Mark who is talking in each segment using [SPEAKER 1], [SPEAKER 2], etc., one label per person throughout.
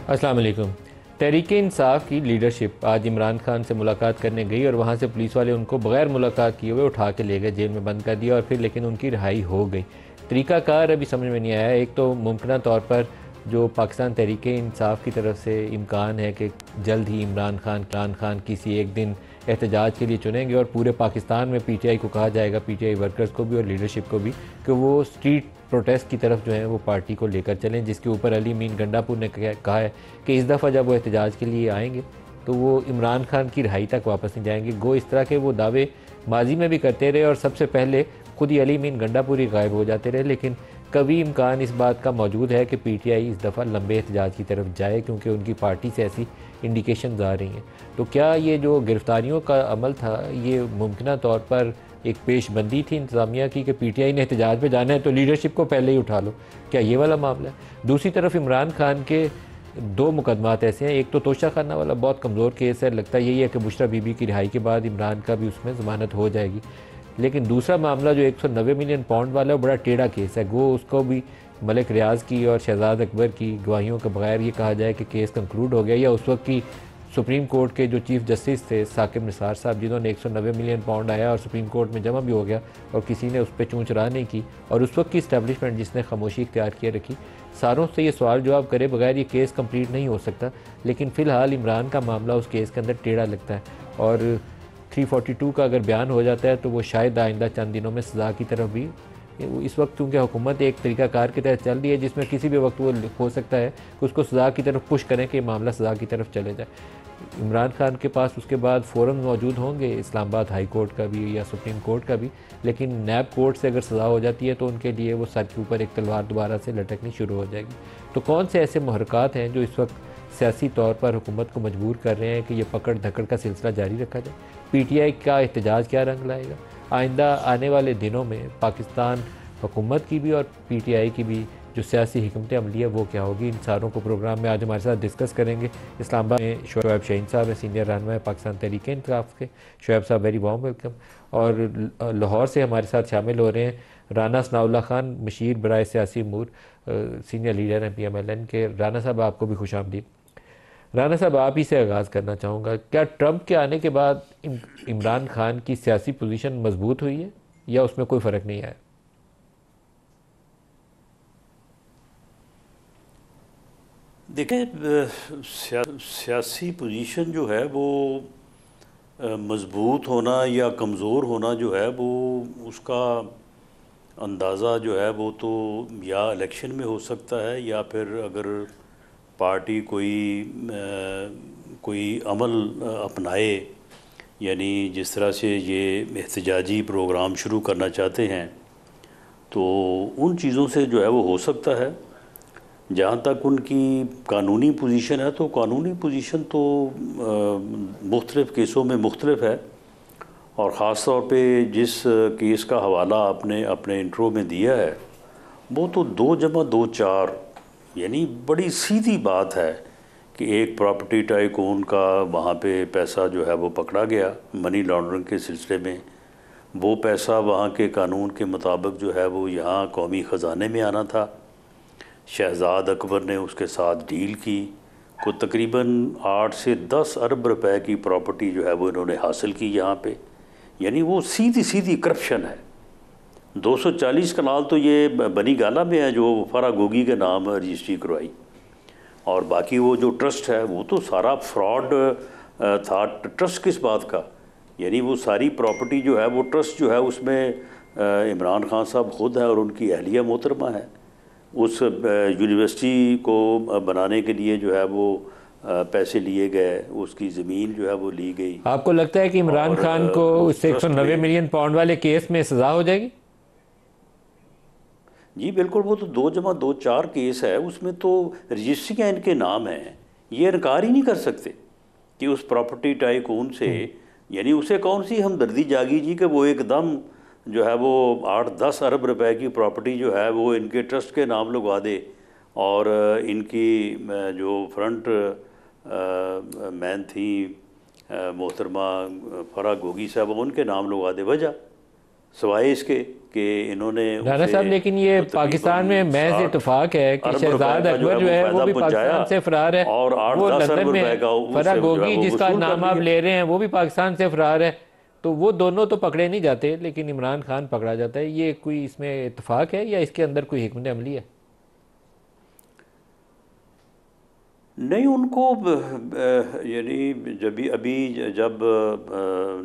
[SPEAKER 1] अस्सलाम वालेकुम। तहरीक-ए-इंसाफ की लीडरशिप आज इमरान खान से मुलाकात करने गई और वहाँ से पुलिस वाले उनको बगैर मुलाकात किए हुए उठा के ले गए, जेल में बंद कर दिया और फिर लेकिन उनकी रिहाई हो गई। तरीक़ाकार अभी समझ में नहीं आया। एक तो मुमकिन तौर पर जो पाकिस्तान तहरीक-ए-इंसाफ की तरफ से इम्कान है कि जल्द ही इमरान खान किसी एक दिन एहतजाज के लिए चुनेंगे और पूरे पाकिस्तान में पीटीआई को कहा जाएगा, पीटीआई वर्कर्स को भी और लीडरशिप को भी, कि वो स्ट्रीट प्रोटेस्ट की तरफ जो है वो पार्टी को लेकर चलें, जिसके ऊपर अली मीन गंडापुर ने कहा है कि इस दफ़ा जब वो एहतजाज के लिए आएंगे तो वो इमरान खान की रिहाई तक वापस नहीं जाएंगे। गो इस तरह के वो दावे माजी में भी करते रहे और सबसे पहले खुद ही अली मीन गंडापुर ही गायब हो जाते रहे, लेकिन कभी इम्कान इस बात का मौजूद है कि पीटीआई इस दफ़ा लंबे एहतजाज की तरफ जाए, क्योंकि उनकी पार्टी से ऐसी इंडिकेशन आ रही हैं। तो क्या ये जो गिरफ्तारियों का अमल था ये मुमकिन तौर पर एक पेशबंदी थी इंतज़ामिया की कि पीटीआई ने एहतजाज पे जाना है तो लीडरशिप को पहले ही उठा लो? क्या ये वाला मामला है? दूसरी तरफ इमरान खान के दो मुकदमात ऐसे हैं। एक तो तोशा खाना वाला बहुत कमज़ोर केस है, लगता यही है कि बुशरा बीबी की रिहाई के बाद इमरान का भी उसमें ज़मानत हो जाएगी। लेकिन दूसरा मामला जो 190 मिलियन पाउंड वाला है वो बड़ा टेढ़ा केस है। गो उसको भी मलिक रियाज की और शहजाद अकबर की गवाहियों के बगैर ये कहा जाए कि केस कंक्लूड हो गया, या उस वक्त की सुप्रीम कोर्ट के जो चीफ जस्टिस थे साकिब निसार साहब, जिन्होंने 190 मिलियन पाउंड आया और सुप्रीम कोर्ट में जमा भी हो गया और किसी ने उस पर चूँ चरा नहीं की, और उस वक्त की इस्टेब्लिशमेंट जिसने खामोशी इख्तियार किए रखी, सारों से ये सवाल जवाब करे बगैर ये केस कंप्लीट नहीं हो सकता। लेकिन फ़िलहाल इमरान का मामला उस केस के अंदर टेढ़ा लगता है और 342 का अगर बयान हो जाता है तो वो शायद आइंदा चंद दिनों में सज़ा की तरफ भी, इस वक्त चूँकि हुकूमत एक तरीक़ाकार की तरह चल रही है जिसमें किसी भी वक्त वो हो सकता है कि उसको सज़ा की तरफ पुश करें कि मामला सज़ा की तरफ चले जाए। इमरान खान के पास उसके बाद फ़ोरम मौजूद होंगे, इस्लामाबाद हाई कोर्ट का भी या सुप्रीम कोर्ट का भी, लेकिन नैब कोर्ट से अगर सज़ा हो जाती है तो उनके लिए वो सर के ऊपर एक तलवार दोबारा से लटकनी शुरू हो जाएगी। तो कौन से ऐसे महरक़ात हैं जो इस वक्त सियासी तौर पर हुकूमत को मजबूर कर रहे हैं कि ये पकड़ धकड़ का सिलसिला जारी रखा जाए? पीटीआई का एहतजाज क्या रंग लाएगा? आइंदा आने वाले दिनों में पाकिस्तान हुकूमत की भी और पीटीआई की भी जो सियासी हिकमत अमली है वो क्या होगी? इन सारों को प्रोग्राम में आज हमारे साथ डिस्कस करेंगे। इस्लामाबाद में शोएब शाहीन साहब हैं, सीनियर रहनुमा पाकिस्तान तहरीक-ए-इंसाफ के। शोएब साहब वेरी वार्म वेलकम। और लाहौर से हमारे साथ शामिल हो रहे हैं राना सनाउल्लाह खान, मशीर बराए सियासी अमूर, सीनियर लीडर हैं PMLN के। राना साहब आपको भी खुश आमदीद। राना साहब आप ही से आगाज़ करना चाहूँगा, क्या ट्रंप के आने के बाद इमरान खान की सियासी पोजीशन मजबूत हुई है या उसमें कोई फ़र्क नहीं आया?
[SPEAKER 2] देखिए, सियासी पोजीशन जो है वो मज़बूत होना या कमज़ोर होना जो है वो उसका अंदाज़ा जो है वो तो या इलेक्शन में हो सकता है या फिर अगर पार्टी कोई अमल अपनाए, यानी जिस तरह से ये एहतजाजी प्रोग्राम शुरू करना चाहते हैं तो उन चीज़ों से जो है वो हो सकता है। जहाँ तक उनकी कानूनी पोजीशन है तो कानूनी पोजीशन तो मुख्तलिफ़ केसों में मुख्तलिफ है, और ख़ास तौर पे जिस केस का हवाला आपने अपने इंट्रो में दिया है वो तो 2+2 4, यानी बड़ी सीधी बात है कि एक प्रॉपर्टी टाइकून का वहाँ पे पैसा जो है वो पकड़ा गया मनी लॉन्ड्रिंग के सिलसिले में। वो पैसा वहाँ के कानून के मुताबिक जो है वो यहाँ कौमी ख़जाने में आना था। शहजाद अकबर ने उसके साथ डील की, को तकरीबन 8 से 10 अरब रुपए की प्रॉपर्टी जो है वो इन्होंने हासिल की यहाँ पे, यानी वो सीधी सीधी करप्शन है। 240 कनाल तो ये बनी गाला में है जो फरा गोगी के नाम रजिस्ट्री करवाई, और बाकी वो जो ट्रस्ट है वो तो सारा फ्रॉड था। ट्रस्ट किस बात का, यानी वो सारी प्रॉपर्टी जो है वो ट्रस्ट जो है उसमें इमरान खान साहब खुद है और उनकी अहलिया मोहतरमा है। उस यूनिवर्सिटी को बनाने के लिए जो है वो पैसे लिए गए, उसकी ज़मीन जो है वो ली गई।
[SPEAKER 1] आपको लगता है कि इमरान खान को उस 190 मिलियन पाउंड वाले केस में सज़ा हो जाएगी?
[SPEAKER 2] जी बिल्कुल, वो तो 2+2 4 केस है, उसमें तो रजिस्ट्रियाँ इनके नाम हैं, ये इनकार ही नहीं कर सकते कि उस प्रॉपर्टी टाइकून से, यानी उसे कौन सी हमदर्दी जागी जी कि वो एकदम जो है वो 8-10 अरब रुपए की प्रॉपर्टी जो है वो इनके ट्रस्ट के नाम लगवा दे, और इनकी जो फ्रंट मैन थी मोहतरमा फरा गोगी साहब, उनके नाम लगवा दे। वजह सवाए इसके कि इन्होंने
[SPEAKER 1] राना
[SPEAKER 2] उसे
[SPEAKER 1] साहब, लेकिन ये
[SPEAKER 2] तो
[SPEAKER 1] पाकिस्तान में
[SPEAKER 2] तकरीबन
[SPEAKER 1] महज
[SPEAKER 2] 60
[SPEAKER 1] इत्तेफाक है कि
[SPEAKER 2] अरब
[SPEAKER 1] शहजाद
[SPEAKER 2] रुपए का
[SPEAKER 1] अकबर जो है वो
[SPEAKER 2] फायदा
[SPEAKER 1] भी
[SPEAKER 2] पहुंचाया
[SPEAKER 1] पाकिस्तान से फरार है।
[SPEAKER 2] और
[SPEAKER 1] वो
[SPEAKER 2] 8-10
[SPEAKER 1] लंदन
[SPEAKER 2] अरब रुपए
[SPEAKER 1] में
[SPEAKER 2] का
[SPEAKER 1] फराह
[SPEAKER 2] उससे जो है
[SPEAKER 1] गोगी,
[SPEAKER 2] वो
[SPEAKER 1] जिसका
[SPEAKER 2] वसूल कर
[SPEAKER 1] नाम आप
[SPEAKER 2] लिया।
[SPEAKER 1] ले रहे हैं, वो भी पाकिस्तान से फरार है। तो वो दोनों तो पकड़े नहीं जाते, लेकिन इमरान खान पकड़ा जाता है। ये कोई इसमें इत्तेफाक है या इसके अंदर कोई हिकमत अमली है?
[SPEAKER 2] नहीं, उनको यानी जब भी अभी जब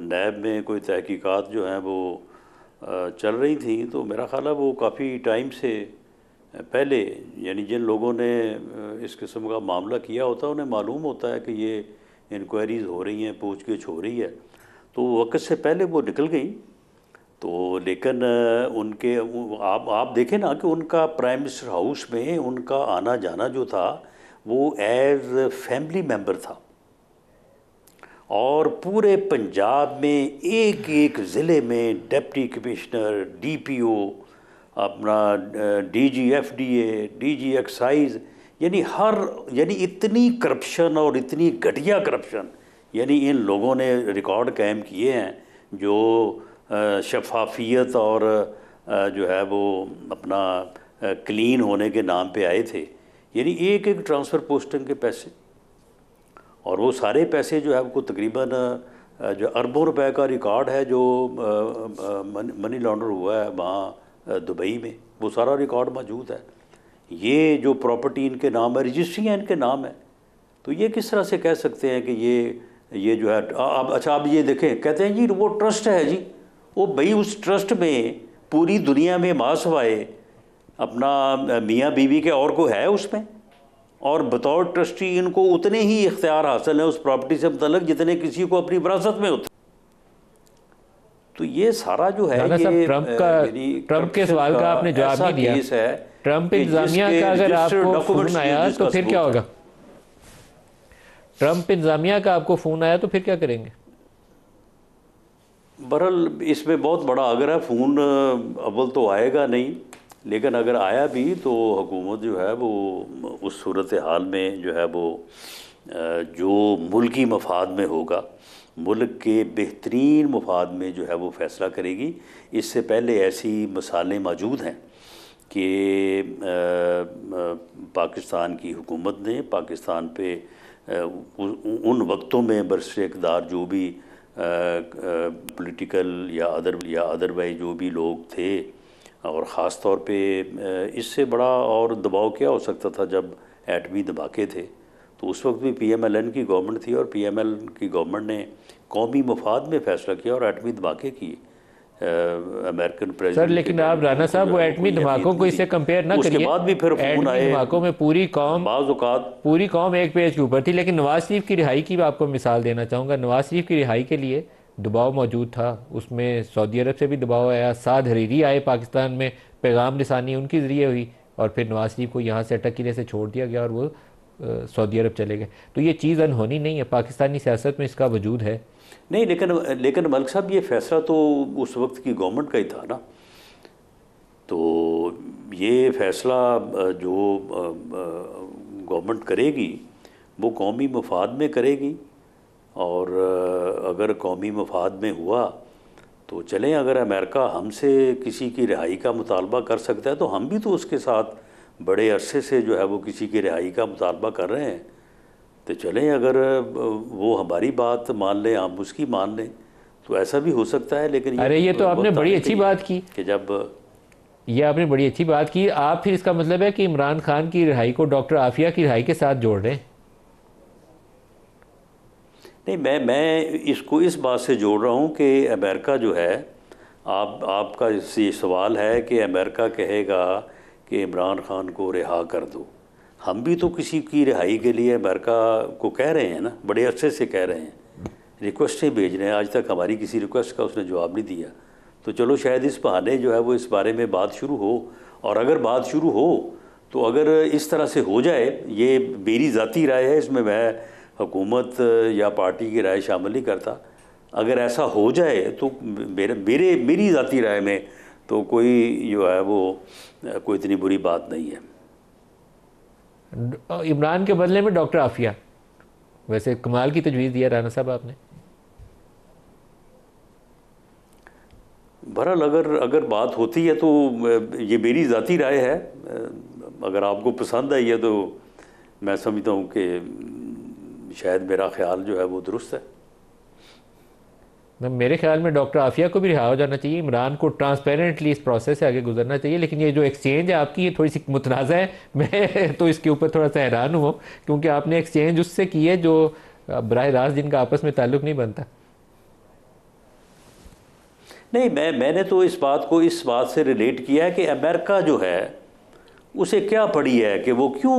[SPEAKER 2] नैब में कोई तहकीकात जो हैं वो चल रही थी, तो मेरा ख्याल है वो काफ़ी टाइम से पहले, यानी जिन लोगों ने इस किस्म का मामला किया होता है उन्हें मालूम होता है कि ये इंक्वायरीज़ हो रही हैं, पूछगिछ हो रही है, तो वक्त से पहले वो निकल गई। तो लेकिन उनके आप देखें ना कि उनका प्राइम मिनिस्टर हाउस में उनका आना जाना जो था वो एज फैमिली मेंबर था, और पूरे पंजाब में एक एक ज़िले में डिप्टी कमिश्नर, डीपीओ, अपना डीजी एफडीए, डीजी एक्साइज, यानी इतनी करप्शन और इतनी घटिया करप्शन यानी इन लोगों ने रिकॉर्ड कायम किए हैं जो शफाफियत और जो है वो अपना क्लीन होने के नाम पे आए थे। यानी एक एक ट्रांसफ़र पोस्टिंग के पैसे, और वो सारे पैसे जो है वो तकरीबन जो अरबों रुपए का रिकॉर्ड है जो मनी लॉन्डर हुआ है वहाँ दुबई में, वो सारा रिकॉर्ड मौजूद है। ये जो प्रॉपर्टी इनके नाम है, रजिस्ट्रियाँ इनके नाम है, तो ये किस तरह से कह सकते हैं कि ये जो है अब अच्छा आप ये देखें, कहते हैं जी वो ट्रस्ट है जी, वो भाई उस ट्रस्ट में पूरी दुनिया में माँ सवाए अपना मियाँ बीवी के और को है उसमें, और बतौर ट्रस्टी इनको उतने ही इख्तियार हासिल हैं उस प्रॉपर्टी से मुतल्लिक जितने किसी को अपनी विरासत में होते। तो ये सारा जो है ये
[SPEAKER 1] ट्रंप के सवाल का आपने जवाब नहीं दिया।
[SPEAKER 2] केस है
[SPEAKER 1] ट्रंप इंतजामिया का अगर आपको फ़ोन आया तो फिर क्या होगा? ट्रंप इंतजामिया का आपको फ़ोन आया तो फिर क्या करेंगे?
[SPEAKER 2] बहरहाल इसमें बहुत बड़ा अगर है, फ़ोन अव्वल तो आएगा नहीं, लेकिन अगर आया भी तो हुकूमत जो है वो उस सूरत हाल में जो है वो जो मुल्की मफाद में होगा, मुल्क के बेहतरीन मफाद में जो है वो फ़ैसला करेगी। इससे पहले ऐसी मिसालें मौजूद हैं कि पाकिस्तान की हुकूमत ने पाकिस्तान पे उन वक्तों में बरसर इक़्तिदार जो भी पॉलिटिकल या अदरवाइज जो भी लोग थे, और ख़ास तौर पे इससे बड़ा और दबाव क्या हो सकता था जब एटमी धमाके थे, तो उस वक्त भी PMLN की गवर्नमेंट थी, और PML की गवर्नमेंट ने कौमी मफाद में फ़ैसला किया और एटमी धमाके किए अमेरिकन प्रेसिडेंट।
[SPEAKER 1] सर लेकिन आप राना साहब वो एटमी धमाकों को इससे कंपेयर ना करिए।
[SPEAKER 2] उसके बाद भी फिर फ़ोन आए,
[SPEAKER 1] धमाकों में पूरी कौम एक पेज के ऊपर थी। लेकिन नवाज शरीफ की रिहाई की आपको मिसाल देना चाहूँगा। नवाज शरीफ की रिहाई के लिए दबाव मौजूद था, उसमें सऊदी अरब से भी दबाव आया, साद हरीरी आए पाकिस्तान में, पैगाम निशानी उनके ज़रिए हुई, और फिर नवाज शरीफ को यहाँ से अटक किले से छोड़ दिया गया और वो सऊदी अरब चले गए। तो ये चीज़ अनहोनी नहीं है, पाकिस्तानी सियासत में इसका वजूद है।
[SPEAKER 2] नहीं, लेकिन मलिक साहब ये फ़ैसला तो उस वक्त की गवर्नमेंट का ही था ना। तो ये फ़ैसला जो गवर्नमेंट करेगी वो कौमी मफाद में करेगी, और अगर कौमी मफाद में हुआ तो चलें, अगर अमेरिका हमसे किसी की रिहाई का मुतालबा कर सकता है तो हम भी तो उसके साथ बड़े अरसे से जो है वो किसी की रिहाई का मुतालबा कर रहे हैं, तो चलें, अगर वो हमारी बात मान लें, हम उसकी मान लें, तो ऐसा भी हो सकता है। लेकिन
[SPEAKER 1] अरे ये तो आपने बड़ी अच्छी बात की
[SPEAKER 2] कि जब
[SPEAKER 1] ये आपने बड़ी अच्छी बात की, आप फिर इसका मतलब है कि इमरान खान की रिहाई को डॉक्टर आफिया की रिहाई के साथ जोड़ रहे हैं?
[SPEAKER 2] नहीं, मैं इसको इस बात से जोड़ रहा हूँ कि अमेरिका जो है, आपका ये सवाल है कि अमेरिका कहेगा कि इमरान खान को रिहा कर दो। हम भी तो किसी की रिहाई के लिए अमेरिका को कह रहे हैं ना, बड़े अरसे से कह रहे हैं, रिक्वेस्टें भेज रहे हैं। आज तक हमारी किसी रिक्वेस्ट का उसने जवाब नहीं दिया। तो चलो शायद इस बहाने जो है वो इस बारे में बात शुरू हो, और अगर बात शुरू हो तो अगर इस तरह से हो जाए, ये मेरी ज़ाती राय है, इसमें मैं हुकूमत या पार्टी की राय शामिल नहीं करता, अगर ऐसा हो जाए तो मेरी ज़ाती राय में तो कोई जो है वो कोई इतनी बुरी बात नहीं है।
[SPEAKER 1] इमरान के बदले में डॉक्टर आफिया, वैसे कमाल की तजवीज़ दिया राना साहब आपने।
[SPEAKER 2] बहरहाल अगर बात होती है तो ये मेरी ज़ाती राय है, अगर आपको पसंद आई है तो मैं समझता हूँ कि शायद मेरा ख्याल जो है वो दुरुस्त है।
[SPEAKER 1] मेरे ख्याल में डॉक्टर आफिया को भी रिहा हो जाना चाहिए, इमरान को ट्रांसपेरेंटली इस प्रोसेस से आगे गुजरना चाहिए। लेकिन ये जो एक्सचेंज है आपकी, ये थोड़ी सी मुतनाज़ा है। मैं तो इसके ऊपर थोड़ा सा हैरान हुआ, क्योंकि आपने एक्सचेंज उससे की है जो बराह रास्त जिनका आपस में ताल्लुक़ नहीं बनता।
[SPEAKER 2] नहीं, मैंने तो इस बात से रिलेट किया है कि अमेरिका जो है उसे क्या पड़ी है कि वो क्यों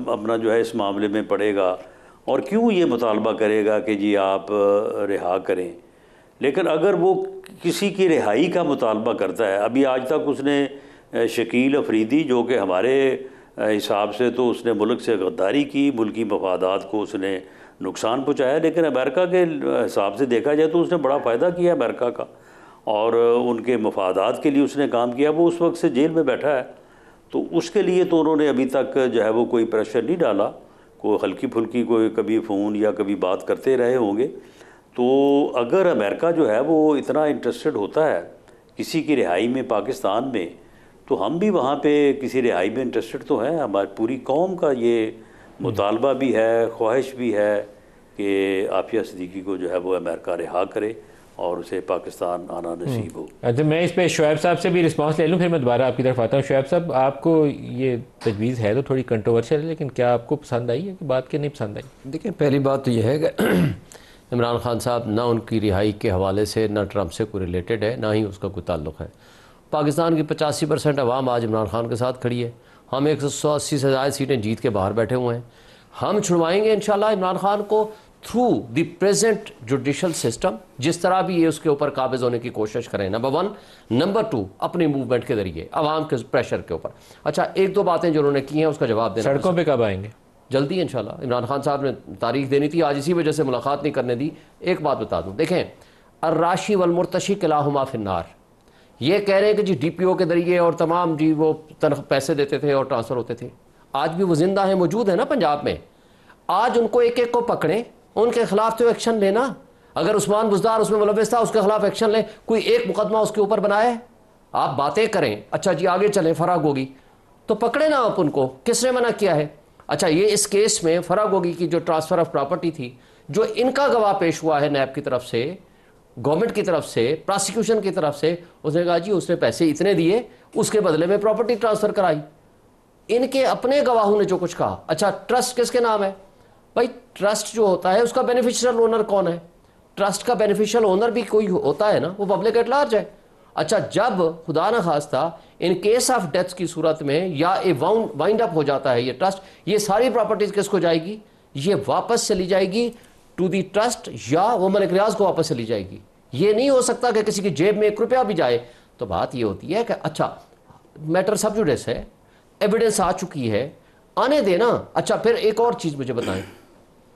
[SPEAKER 2] अपना जो है इस मामले में पड़ेगा और क्यों ये मुतालबा करेगा कि जी आप रिहा करें। लेकिन अगर वो किसी की रिहाई का मुतालबा करता है, अभी आज तक उसने शकील अफरीदी जो कि हमारे हिसाब से तो उसने मुल्क से गद्दारी की, मुल्की मफादात को उसने नुकसान पहुँचाया, लेकिन अमेरिका के हिसाब से देखा जाए तो उसने बड़ा फ़ायदा किया अमेरिका का और उनके मफादात के लिए उसने काम किया। वो उस वक्त से जेल में बैठा है, तो उसके लिए तो उन्होंने अभी तक जो है वो कोई प्रेशर नहीं डाला, कोई हल्की फुल्की कोई कभी फ़ोन या कभी बात करते रहे होंगे। तो अगर अमेरिका जो है वो इतना इंटरेस्टेड होता है किसी की रिहाई में पाकिस्तान में, तो हम भी वहाँ पे किसी रिहाई में इंटरेस्टेड तो हैं। हमारी पूरी कौम का ये मुतालबा भी है, ख्वाहिश भी है कि आफिया सिद्दीकी को जो है वो अमेरिका रिहा करे और उसे पाकिस्तान आना नसीब हो।
[SPEAKER 1] अच्छा, मैं इस पे शुएब साहब से भी रिस्पांस ले लूँ, फिर मैं दोबारा आपकी तरफ आता हूँ। शुएब साहब, आपको ये तजवीज़ है तो थोड़ी कंट्रोवर्शियल है, लेकिन क्या आपको पसंद आई है कि बात के नहीं पसंद आई?
[SPEAKER 3] देखिए, पहली बात तो यह है कि इमरान खान साहब ना उनकी रिहाई के हवाले से ना ट्रंप से कोई रिलेटेड है, ना ही उसका कोई ताल्लुक़ है। पाकिस्तान की 85% अवाम आज इमरान खान के साथ खड़ी है। हम 180 से ज़्यादा सीटें जीत के बाहर बैठे हुए हैं। हम छुड़वाएंगे इंशाल्लाह इमरान खान को through the present judicial system, जिस तरह भी ये उसके ऊपर काबिज होने की कोशिश करें, नंबर 1। नंबर 2, अपनी मूवमेंट के जरिए आवाम के प्रेशर के ऊपर। अच्छा, एक दो बातें जो उन्होंने की हैं उसका जवाब देना।
[SPEAKER 1] सड़कों पे कब आएंगे?
[SPEAKER 3] जल्दी इंशाल्लाह। इमरान खान साहब ने तारीख देनी थी, आज इसी वजह से मुलाकात नहीं करने दी। एक बात बता दूं, देखें, अर्राशी वल मुर्तशी किलाहुमा फिन्नार, ये कह रहे हैं कि जी DPO के जरिए और तमाम जी वो पैसे देते थे और ट्रांसफ़र होते थे। आज भी वो जिंदा है, मौजूद है ना पंजाब में। आज उनको एक एक को पकड़ें, उनके खिलाफ तो एक्शन लेना। अगर उस्मान बुज़दार उसमें मुलव्वस था, उसके खिलाफ एक्शन लें, कोई एक मुकदमा उसके ऊपर बनाए। आप बातें करें, अच्छा जी आगे चलें, फराग होगी तो पकड़े ना आप उनको, किसने मना किया है? अच्छा, ये इस केस में फराग होगी की जो ट्रांसफ़र ऑफ प्रॉपर्टी थी, जो इनका गवाह पेश हुआ है नैब की तरफ से, गवर्नमेंट की तरफ से, प्रोसिक्यूशन की तरफ से, उसने कहा जी उसने पैसे इतने दिए, उसके बदले में प्रॉपर्टी ट्रांसफ़र कराई। इनके अपने गवाहों ने जो कुछ कहा। अच्छा, ट्रस्ट किसके नाम है? भाई, ट्रस्ट जो होता है उसका बेनिफिशियल ओनर कौन है? ट्रस्ट का बेनिफिशियल ओनर भी कोई होता है ना, वो पब्लिक एट लार्ज है। अच्छा, जब खुदा न खास्ता इन केस ऑफ डेथ की सूरत में या ए वाइंड अप हो जाता है ये ट्रस्ट, ये सारी प्रॉपर्टीज किसको जाएगी? ये वापस चली जाएगी टू दी ट्रस्ट, या वो मलिक रियाज को वापस चली जाएगी। ये नहीं हो सकता कि किसी की जेब में 1 रुपया भी जाए। तो बात ये होती है कि अच्छा, मैटर सब जुडिस है, एविडेंस आ चुकी है, आने देना। अच्छा, फिर एक और चीज़ मुझे बताएं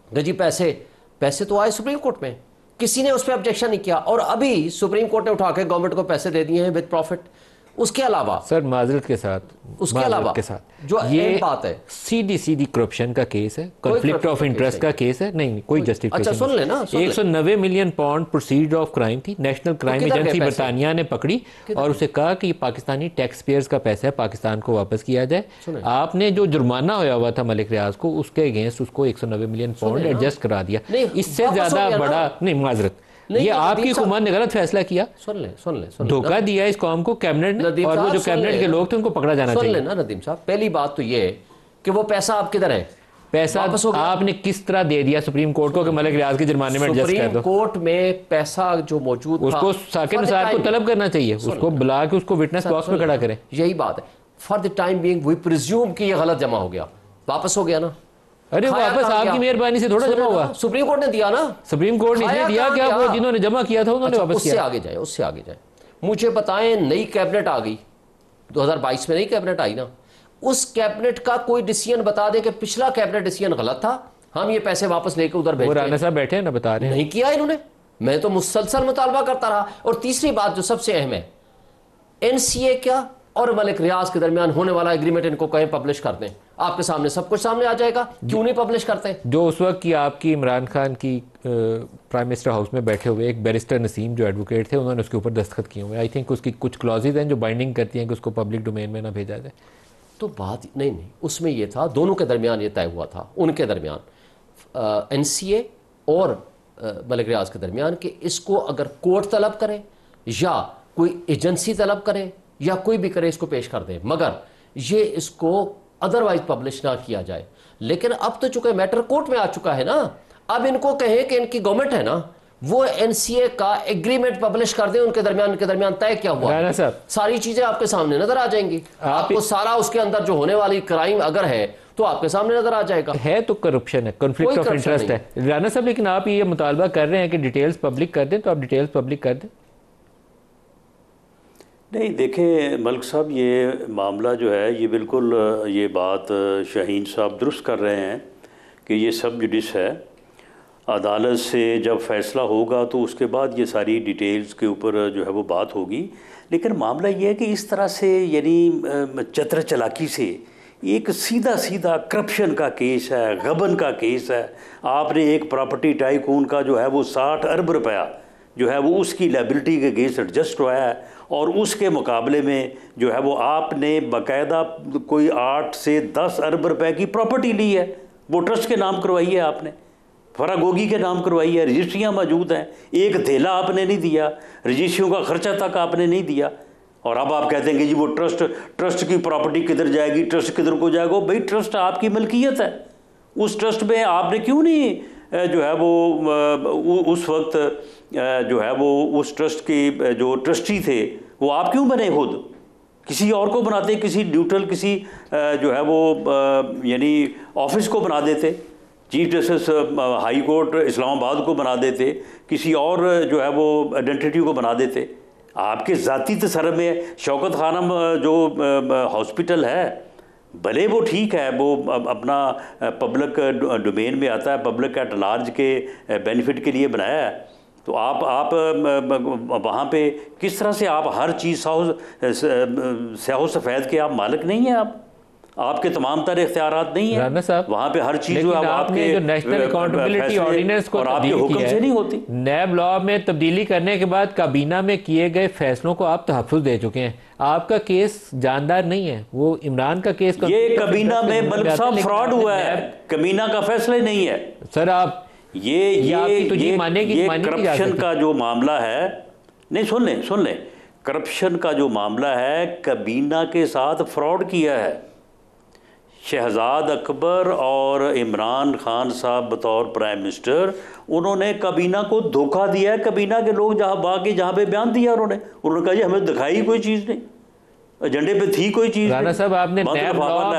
[SPEAKER 3] जी, पैसे तो आए सुप्रीम कोर्ट में, किसी ने उस पर ऑब्जेक्शन नहीं किया, और अभी सुप्रीम कोर्ट ने उठा के गवर्नमेंट को पैसे दे दिए हैं विद प्रॉफिट। उसके अलावा
[SPEAKER 1] सर, माजरत के साथ,
[SPEAKER 3] उसके अलावा
[SPEAKER 1] के साथ
[SPEAKER 3] जो
[SPEAKER 1] ये
[SPEAKER 3] बात है,
[SPEAKER 1] सीधी करप्शन का केस है, कॉन्फ्लिक्ट ऑफ इंटरेस्ट का केस है। नहीं, कोई जस्टिफिकेशन।
[SPEAKER 3] अच्छा, सुन लेना,
[SPEAKER 1] 190 million pound proceed of crime थी। नेशनल क्राइम एजेंसी बरतानिया ने पकड़ी और उसे कहा कि पाकिस्तानी टैक्स पेयर्स का पैसा है, पाकिस्तान को वापस किया जाए। आपने जो जुर्माना होया हुआ था मलिक रियाज को, उसके अगेंस्ट उसको 190 मिलियन पाउंड एडजस्ट करा दिया। इससे ज्यादा बड़ा नहीं, माजरत, ये आपकी हुकूमत ने गलत फैसला किया।
[SPEAKER 3] सुन ले,
[SPEAKER 1] धोखा दिया इस कौम को कैबिनेट ने, और वो जो कैबिनेट के लोग थे उनको पकड़ा जाना चाहिए।
[SPEAKER 3] सुन लेना नदीम साहब, पहली बात तो ये है कि वो पैसा आप किधर है?
[SPEAKER 1] पैसा आपने किस तरह दे दिया सुप्रीम कोर्ट को कि मलिक रियाज के जुर्माने में एडजस्ट कर दो?
[SPEAKER 3] सुप्रीम कोर्ट में पैसा जो मौजूद था,
[SPEAKER 1] उसको साकिब निसार को तलब करना चाहिए, उसको बुला के उसको विटनेस बॉक्स में खड़ा करें।
[SPEAKER 3] यही बात है। For the time being we presume कि ये गलत जमा हो गया, वापस हो गया ना।
[SPEAKER 1] अरे वापस आपकी मेहरबानी से थोड़ा जमा हुआ,
[SPEAKER 3] सुप्रीम कोर्ट ने दिया ना।
[SPEAKER 1] सुप्रीम कोर्ट ने दिया क्या? वो जिन्होंने जमा किया था उन्होंने वापस किया।
[SPEAKER 3] उससे आगे जाए, मुझे बताएं, नई कैबिनेट आ गई 2022 में, नई कैबिनेट आई ना, उस कैबिनेट का कोई डिसीजन बता दे कि पिछला कैबिनेट डिसीजन गलत था, हम ये पैसे वापस लेकर उधर भेज
[SPEAKER 1] राना साहब बैठे हैं ना, बता रहे हैं।
[SPEAKER 3] नहीं किया इन्होंने। मैं तो मुसलसल मुतालबा करता रहा। और तीसरी बात जो सबसे अहम है, NCA क्या, और मलिक रियाज के दरमियान होने वाला एग्रीमेंट इनको कहें पब्लिश कर दें, आपके सामने सब कुछ सामने आ जाएगा। क्यों नहीं पब्लिश करते?
[SPEAKER 1] जो उस वक्त की आपकी इमरान खान की प्राइम मिनिस्टर हाउस में बैठे हुए एक बैरिस्टर नसीम जो एडवोकेट थे, उन्होंने उसके ऊपर दस्तखत किए हुए। आई थिंक उसकी कुछ क्लॉजेज हैं जो बाइंडिंग करती हैं कि उसको पब्लिक डोमेन में ना भेजा जाए।
[SPEAKER 3] तो बात नहीं, उसमें यह था, दोनों के दरमियान ये तय हुआ था, उनके दरमियान NCA और मलिक रियाज के दरमियान, कि इसको अगर कोर्ट तलब करे या कोई एजेंसी तलब करे या कोई भी करे, इसको पेश कर दे, मगर ये इसको अदरवाइज पब्लिश ना किया जाए। लेकिन अब तो चूंकि मैटर कोर्ट में आ चुका है ना, अब इनको कहें कि इनकी गवर्नमेंट है ना, वो NCA का एग्रीमेंट पब्लिश कर दे, उनके दरमियान तय क्या हुआ, सारी चीजें आपके सामने नजर आ जाएंगी। आपको सारा उसके अंदर जो होने वाली क्राइम अगर है तो आपके सामने नजर आ जाएगा।
[SPEAKER 1] है तो करप्शन है, कॉन्फ्लिक्ट ऑफ इंटरेस्ट है राना साहब। लेकिन आप ये मुतालबा कर रहे हैं कि डिटेल्स पब्लिक कर दें, तो आप डिटेल्स पब्लिक कर दें।
[SPEAKER 2] नहीं, देखें मलिक साहब, ये मामला जो है, ये बिल्कुल ये बात शाहीन साहब दुरुस्त कर रहे हैं कि ये सब जुडिस है। अदालत से जब फ़ैसला होगा तो उसके बाद ये सारी डिटेल्स के ऊपर जो है वो बात होगी। लेकिन मामला ये है कि इस तरह से यानी चतर चलाकी से एक सीधा सीधा करप्शन का केस है, गबन का केस है। आपने एक प्रॉपर्टी टाइकून का जो है वो 60 अरब रुपया जो है वो उसकी लायबिलिटी के अगेंस्ट एडजस्ट हुआ है, और उसके मुकाबले में जो है वो आपने बाकायदा कोई 8 से 10 अरब रुपए की प्रॉपर्टी ली है। वो ट्रस्ट के नाम करवाई है आपने, फरागोगी के नाम करवाई है, रजिस्ट्रियाँ मौजूद हैं, एक धेला आपने नहीं दिया, रजिस्ट्रियों का खर्चा तक आपने नहीं दिया। और अब आप कहते हैं कि जी वो ट्रस्ट की प्रॉपर्टी किधर जाएगी, ट्रस्ट किधर को जाएगा। भाई ट्रस्ट आपकी मलकियत है, उस ट्रस्ट में आपने क्यों नहीं जो है वो उस वक्त जो है वो उस ट्रस्ट के जो ट्रस्टी थे वो आप क्यों बने? खुद किसी और को बनाते, किसी न्यूट्रल किसी जो है वो यानी ऑफिस को बना देते, chief justice high court Islamabad को बना देते, किसी और जो है वो आइडेंटिटी को बना देते। आपके ज़ाती तसर्रुफ़ में शौकत खानम जो हॉस्पिटल है, भले वो ठीक है, वो अपना पब्लिक डोमेन में आता है, पब्लिक एट लार्ज के बेनिफिट के लिए बनाया है, तो आप वहाँ पे किस तरह से आप हर चीज़ स्याहो सफ़ेद के आप मालिक नहीं हैं। आपके तमाम तरह इख्तियारात नहीं है
[SPEAKER 1] राना साहब,
[SPEAKER 2] वहाँ पे हर चीज़ आपके
[SPEAKER 1] जो नेशनल अकाउंटेबिलिटी ऑर्डिनेंस को
[SPEAKER 2] और आपके हुक्म से नहीं होती।
[SPEAKER 1] नैब लॉ में तब्दीली करने के बाद काबीना में किए गए फैसलों को आप तहफ़्फ़ुज़ दे चुके हैं। आपका केस जानदार नहीं है, वो इमरान का केस,
[SPEAKER 2] ये काबीना में बल्कि सब फ्रॉड हुआ है, काबीना का फैसला नहीं है
[SPEAKER 1] सर। आप
[SPEAKER 2] ये करप्शन का जो मामला है, नहीं सुन लें, करप्शन का जो मामला है, काबीना के साथ फ्रॉड किया है। शहजाद अकबर और इमरान खान साहब बतौर प्राइम मिनिस्टर, उन्होंने काबीना को धोखा दिया है। काबीना के लोग जहाँ पे बयान दिया उन्होंने कहा जी हमें दिखाई कोई चीज़ नहीं, एजेंडे पे थी कोई चीज़।
[SPEAKER 1] राना साहब, आपने नैब लॉ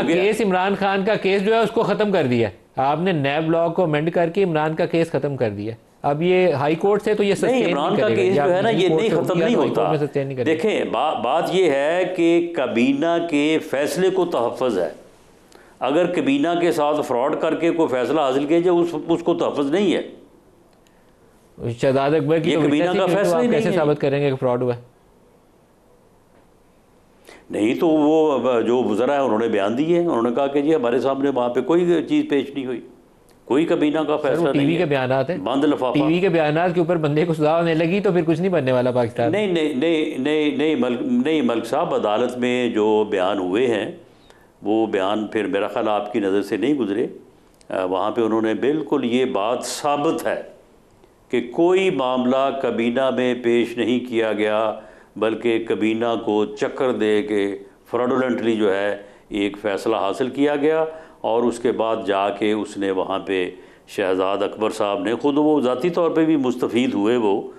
[SPEAKER 1] केस, इमरान खान का केस जो है उसको ख़त्म कर दिया। आपने नैब लॉ को अमेंड करके इमरान का केस ख़त्म कर दिया। अब ये हाई कोर्ट से तो ये
[SPEAKER 2] नहीं, इमरान का केस जो है ना ये नहीं ख़त्म नहीं होता। देखें बात ये है कि काबीना के फैसले को तहफ़्फ़ुज़ है। अगर काबीना के साथ फ्रॉड करके कोई फैसला हासिल किया जाए उसको तहफ़्फ़ुज़ नहीं है।
[SPEAKER 1] शहजाद अकबर की
[SPEAKER 2] काबीना का फैसला ही
[SPEAKER 1] कैसे साबित करेंगे कि फ्रॉड हुआ?
[SPEAKER 2] नहीं तो वो जो वज़रा है उन्होंने बयान दिए, उन्होंने कहा कि जी हमारे सामने वहाँ पे कोई चीज़ पेश नहीं हुई, कोई काबीना का फैसला नहीं।
[SPEAKER 1] टीवी के बयानात हैं,
[SPEAKER 2] बंद लिफाफा,
[SPEAKER 1] टीवी के बयानात के ऊपर बंदे को सजा होने लगी तो फिर कुछ नहीं बनने वाला पाकिस्तान।
[SPEAKER 2] नहीं मलिक साहब, अदालत में जो बयान हुए हैं वो बयान फिर मेरा ख्याल आपकी नज़र से नहीं गुजरे। वहाँ पे उन्होंने बिल्कुल ये बात साबित है कि कोई मामला काबीना में पेश नहीं किया गया, बल्कि काबीना को चक्कर दे के फ्रॉडुलेंटली जो है एक फ़ैसला हासिल किया गया। और उसके बाद जाके उसने वहाँ पे शहजाद अकबर साहब ने ख़ुद, वो ज़ाती तौर पे भी मुस्तफ़ीद हुए, वो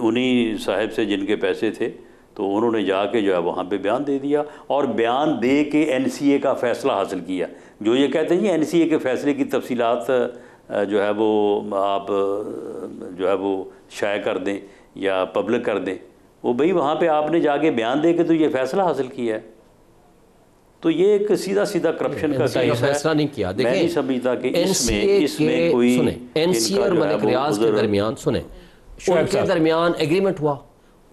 [SPEAKER 2] उन्हीं साहब से जिनके पैसे थे, तो उन्होंने जाके जो है वहाँ पे बयान दे दिया और बयान दे के NCA का फ़ैसला हासिल किया। जो ये कहते हैं जी NCA के फ़ैसले की तफसीलात जो है वो आप जो है वो शाया कर दें या पब्लिक कर दें, वो भाई वहाँ पे आपने जाके बयान दे के तो ये फ़ैसला हासिल किया है। तो ये एक सीधा करप्शन का
[SPEAKER 3] फैसला नहीं किया। देखिए,
[SPEAKER 2] मैं नहीं समझता कि इसमें कोई
[SPEAKER 3] NCA और मलिक रियाज के दरमियान, उनके दरमियान एग्रीमेंट हुआ,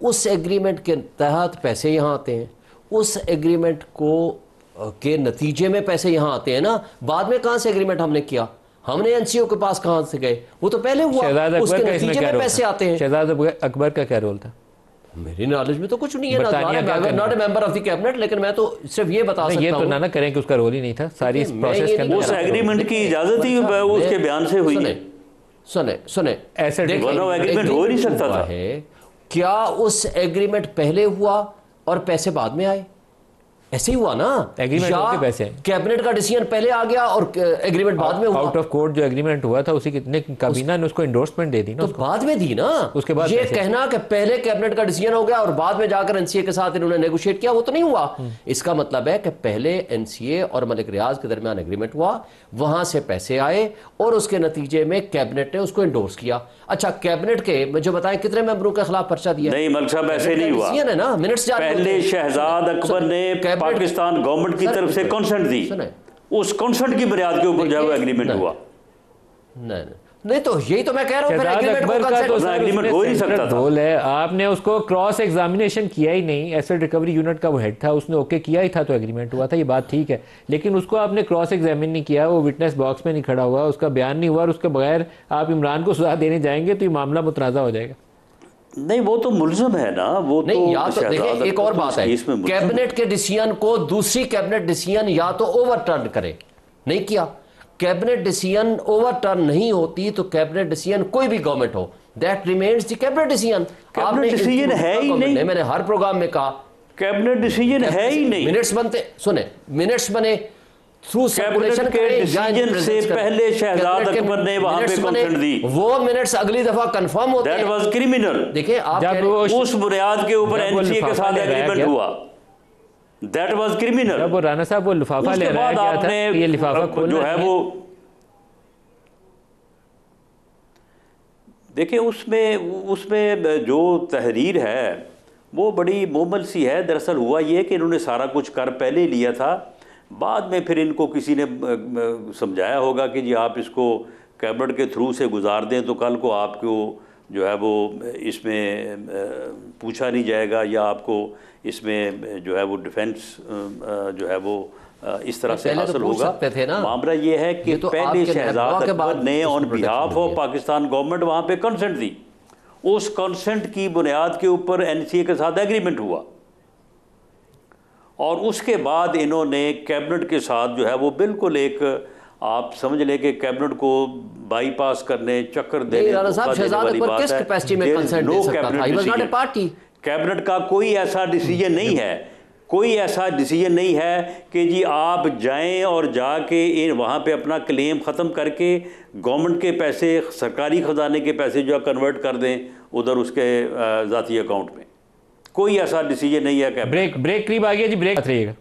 [SPEAKER 3] उस एग्रीमेंट के तहत पैसे यहाँ आते हैं, उस एग्रीमेंट को के नतीजे में पैसे यहाँ आते हैं ना। बाद में कहाँ से एग्रीमेंट हमने किया, हमने एनसीओ के पास कहाँ से गए, वो तो पहले हुआ, उसके नतीजे में पैसे आते हैं।
[SPEAKER 1] शहजाद अकबर का क्या रोल था?
[SPEAKER 3] मेरी नॉलेज में तो कुछ नहीं है, not a member of the cabinet, लेकिन मैं तो सिर्फ ये बता सकता हूं,
[SPEAKER 1] ये तो ना करें कि उसका रोल ही नहीं था, सारी इस प्रोसेस के अंदर
[SPEAKER 2] उस एग्रीमेंट की इजाजत ही उसके बयान से हुई है।
[SPEAKER 3] सुने
[SPEAKER 2] ऐसे एग्रीमेंट हो नहीं सकता था।
[SPEAKER 3] क्या उस एग्रीमेंट पहले हुआ और पैसे बाद में आए? ऐसे ही हुआ ना,
[SPEAKER 1] एग्रीमेंट के पैसे
[SPEAKER 3] कैबिनेट का डिसीजन पहले आ गया और एग्रीमेंट बाद में हुआ।
[SPEAKER 1] आउट ऑफ कोर्ट जो एग्रीमेंट हुआ था उसी कितने काबीना ने उसको एंडोर्समेंट दे दी ना,
[SPEAKER 3] तो बाद में दी ना।
[SPEAKER 1] उसके बाद
[SPEAKER 3] ये कहना कि पहले कैबिनेट का डिसीजन हो गया और बाद में जाकर एनसीए के साथ इन्होंने नेगोशिएट किया, वो तो नहीं हुआ। इसका मतलब है कि पहले एनसीए और मलिक रियाज के दरमियान एग्रीमेंट हुआ, वहां से पैसे आए और उसके नतीजे में कैबिनेट ने उसको एंडोर्स किया। अच्छा, कैबिनेट के मुझे बताएं कितने मेंबरों के खिलाफ पर्चा दिया?
[SPEAKER 2] नहीं मलिक साहब, ऐसे नहीं हुआ है ना, मिनट्स पहले शहजाद अकबर ने पाकिस्तान गवर्नमेंट की तरफ से कंसेंट दी, उस कंसेंट की बुनियाद के ऊपर जो एग्रीमेंट हुआ।
[SPEAKER 3] नहीं तो यही तो मैं कह रहा हूं,
[SPEAKER 2] एग्रीमेंट हो ही सकता था।
[SPEAKER 1] रोल है, आपने उसको क्रॉस एग्जामिनेशन किया ही नहीं। एसेट रिकवरी यूनिट का वो हेड था, उसने ओके किया ही था तो एग्रीमेंट हुआ था, ये बात ठीक है। लेकिन उसको आपने क्रॉस एग्जामिन नहीं किया, वो विटनेस बॉक्स में नहीं खड़ा हुआ, उसका बयान नहीं हुआ, और उसके बगैर आप इमरान को सजा देने जाएंगे तो ये मामला मुतनाज़ा हो जाएगा।
[SPEAKER 2] नहीं, वो तो मुल्ज़म है ना, वो
[SPEAKER 3] नहीं,
[SPEAKER 2] तो
[SPEAKER 3] या तो देखिए एक और बात है, कैबिनेट के डिसीजन को दूसरी कैबिनेट डिसीजन या तो ओवरटर्न करे, नहीं किया। कैबिनेट डिसीजन ओवरटर्न नहीं होती तो कैबिनेट डिसीजन कोई भी गवर्नमेंट हो, that remains the cabinet decision.
[SPEAKER 2] आपने डिसीजन है ही नहीं,
[SPEAKER 3] मैंने हर प्रोग्राम में कहा
[SPEAKER 2] कैबिनेट डिसीजन है ही नहीं।
[SPEAKER 3] मिनट्स बनते, सुने, मिनट्स बने थ्रू सर्कुलेशन
[SPEAKER 2] के डिसीजन से पहले शहजाद अकबर ने वहां पे कंसेंट दी,
[SPEAKER 3] वो मिनट्स अगली दफा कंफर्म होते हैं।
[SPEAKER 2] That was criminal.
[SPEAKER 3] देखिए आप
[SPEAKER 2] उस बुनियाद के ऊपर एनसीए के साथ एग्रीमेंट हुआ, दैट वाज क्रिमिनल।
[SPEAKER 1] जब वो राणा साहब वो लिफाफा ले रहा गया था, ये लिफाफा
[SPEAKER 2] जो है वो देखिए, उसमें जो तहरीर है वो बड़ी मोमल सी है। दरअसल हुआ ये कि इन्होंने सारा कुछ कर पहले लिया था, बाद में फिर इनको किसी ने समझाया होगा कि जी आप इसको कैबिनेट के थ्रू से गुजार दें तो कल को आपको जो है वो इसमें पूछा नहीं जाएगा, या आपको इसमें जो है वो डिफेंस जो है वो इस तरह से हासिल होगा। मामला ये है कि तो पहले शहजाद अकबर ने on behalf of Pakistan government वहाँ पे कंसेंट दी, उस कंसेंट की बुनियाद के ऊपर एनसीए के साथ एग्रीमेंट हुआ, और उसके बाद इन्होंने कैबिनेट के साथ जो है वो बिल्कुल एक, आप समझ लें कि कैबिनेट को बाईपास करने, चक्कर देने वाली बात है। कैबिनेट का कोई ऐसा डिसीजन नहीं है, कोई ऐसा डिसीजन नहीं है कि जी आप जाएं और जाके वहाँ पे अपना क्लेम ख़त्म करके गवर्नमेंट के पैसे, सरकारी ख़जाने के पैसे जो है कन्वर्ट कर दें उधर उसके ज़ाती अकाउंट में। कोई ऐसा डिसीजन नहीं है।
[SPEAKER 1] ब्रेक करीब आ गया जी, ब्रेक रहिएगा।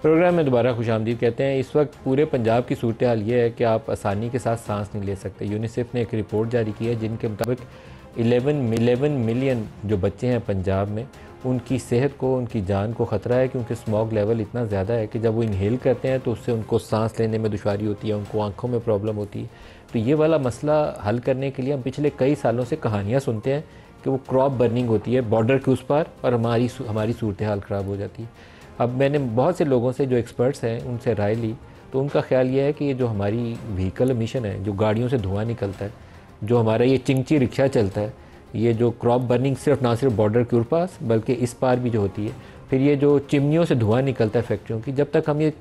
[SPEAKER 1] प्रोग्राम में दोबारा खुशामदीद कहते हैं। इस वक्त पूरे पंजाब की सूरत हाल ये है कि आप आसानी के साथ सांस नहीं ले सकते। यूनिसेफ ने एक रिपोर्ट जारी की है जिनके मुताबिक 11 मिलियन जो बच्चे हैं पंजाब में, उनकी सेहत को, उनकी जान को ख़तरा है, क्योंकि स्मॉग लेवल इतना ज़्यादा है कि जब वो इनहेल करते हैं तो उससे उनको सांस लेने में दुश्वारी होती है, उनको आँखों में प्रॉब्लम होती है। तो ये वाला मसला हल करने के लिए हम पिछले कई सालों से कहानियाँ सुनते हैं कि वो क्रॉप बर्निंग होती है बॉर्डर के उस पार और हमारी सूरत हाल ख़राब हो जाती है। अब मैंने बहुत से लोगों से जो एक्सपर्ट्स हैं उनसे राय ली, तो उनका ख्याल ये है कि ये जो हमारी व्हीकल एमिशन है, जो गाड़ियों से धुआं निकलता है, जो हमारा ये चिंची रिक्शा चलता है, ये जो क्रॉप बर्निंग सिर्फ ना सिर्फ बॉर्डर के उस पास बल्कि इस पार भी जो होती है, फिर ये जो चिमनियों से धुआं निकलता है फैक्ट्रियों की, जब तक हम ये